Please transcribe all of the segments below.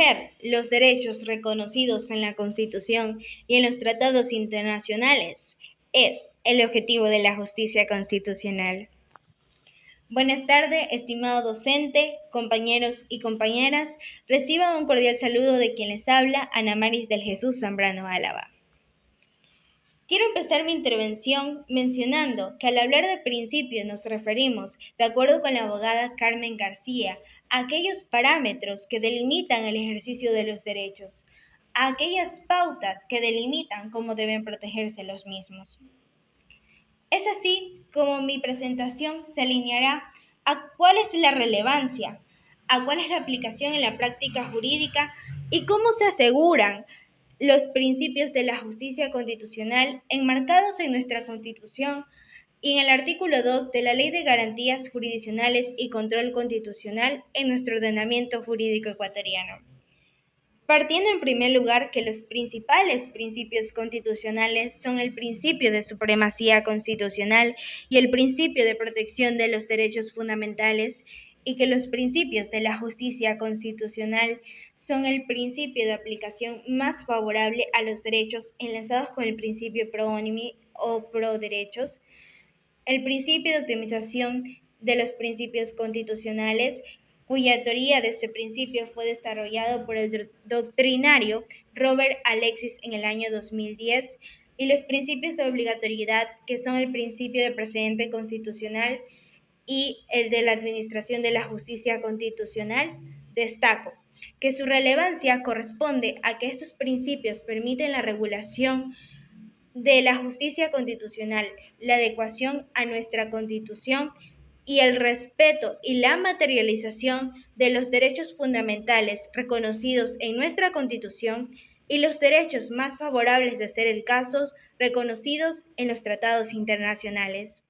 proteger los derechos reconocidos en la Constitución y en los tratados internacionales es el objetivo de la justicia constitucional. Buenas tardes, estimado docente, compañeros y compañeras. Reciban un cordial saludo de quien les habla, Ana Maris del Jesús Zambrano Álava. Quiero empezar mi intervención mencionando que al hablar de principios nos referimos, de acuerdo con la abogada Carmen García, a aquellos parámetros que delimitan el ejercicio de los derechos, a aquellas pautas que delimitan cómo deben protegerse los mismos. Es así como mi presentación se alineará a cuál es la relevancia, a cuál es la aplicación en la práctica jurídica y cómo se aseguran los principios de la justicia constitucional enmarcados en nuestra Constitución y en el artículo 2 de la Ley de Garantías Jurisdiccionales y Control Constitucional en nuestro ordenamiento jurídico ecuatoriano. Partiendo en primer lugar que los principales principios constitucionales son el principio de supremacía constitucional y el principio de protección de los derechos fundamentales, y que los principios de la justicia constitucional son el principio de aplicación más favorable a los derechos enlazados con el principio pro homini o pro derechos, el principio de optimización de los principios constitucionales, cuya teoría de este principio fue desarrollado por el doctrinario Robert Alexis en el año 2010, y los principios de obligatoriedad, que son el principio de precedente constitucional y el de la administración de la justicia constitucional. Destaco que su relevancia corresponde a que estos principios permiten la regulación de la justicia constitucional, la adecuación a nuestra Constitución y el respeto y la materialización de los derechos fundamentales reconocidos en nuestra Constitución y los derechos más favorables de ser el caso reconocidos en los tratados internacionales.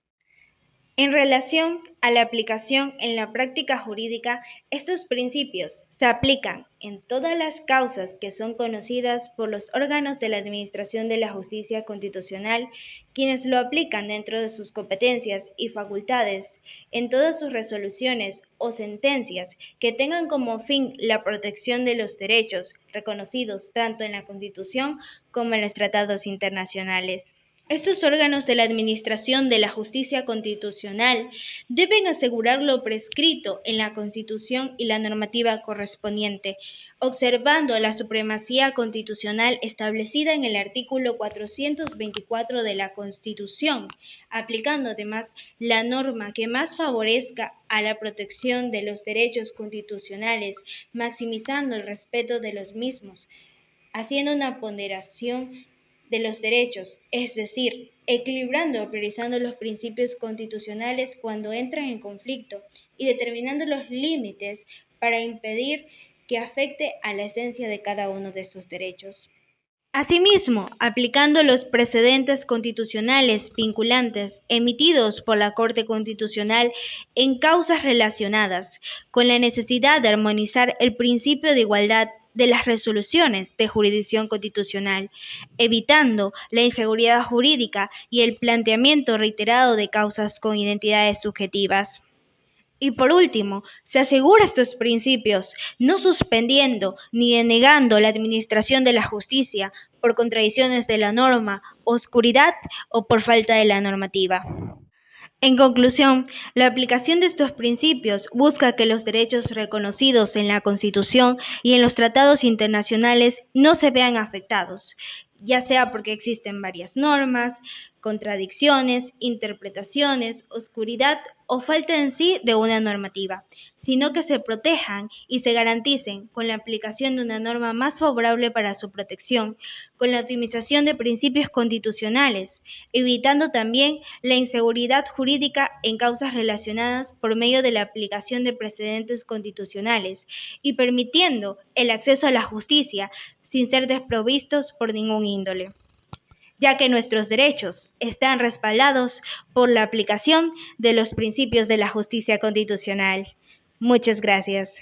En relación a la aplicación en la práctica jurídica, estos principios se aplican en todas las causas que son conocidas por los órganos de la Administración de la Justicia Constitucional, quienes lo aplican dentro de sus competencias y facultades, en todas sus resoluciones o sentencias que tengan como fin la protección de los derechos reconocidos tanto en la Constitución como en los tratados internacionales. Estos órganos de la Administración de la Justicia Constitucional deben asegurar lo prescrito en la Constitución y la normativa correspondiente, observando la supremacía constitucional establecida en el artículo 424 de la Constitución, aplicando además la norma que más favorezca a la protección de los derechos constitucionales, maximizando el respeto de los mismos, haciendo una ponderación de los derechos, es decir, equilibrando o priorizando los principios constitucionales cuando entran en conflicto y determinando los límites para impedir que afecte a la esencia de cada uno de estos derechos. Asimismo, aplicando los precedentes constitucionales vinculantes emitidos por la Corte Constitucional en causas relacionadas con la necesidad de armonizar el principio de igualdad de las resoluciones de jurisdicción constitucional, evitando la inseguridad jurídica y el planteamiento reiterado de causas con identidades subjetivas. Y por último, se asegura estos principios, no suspendiendo ni denegando la administración de la justicia por contradicciones de la norma, oscuridad o por falta de la normativa. En conclusión, la aplicación de estos principios busca que los derechos reconocidos en la Constitución y en los tratados internacionales no se vean afectados, ya sea porque existen varias normas, contradicciones, interpretaciones, oscuridad o falta en sí de una normativa, sino que se protejan y se garanticen con la aplicación de una norma más favorable para su protección, con la optimización de principios constitucionales, evitando también la inseguridad jurídica en causas relacionadas por medio de la aplicación de precedentes constitucionales y permitiendo el acceso a la justicia sin ser desprovistos por ningún índole, ya que nuestros derechos están respaldados por la aplicación de los principios de la justicia constitucional. Muchas gracias.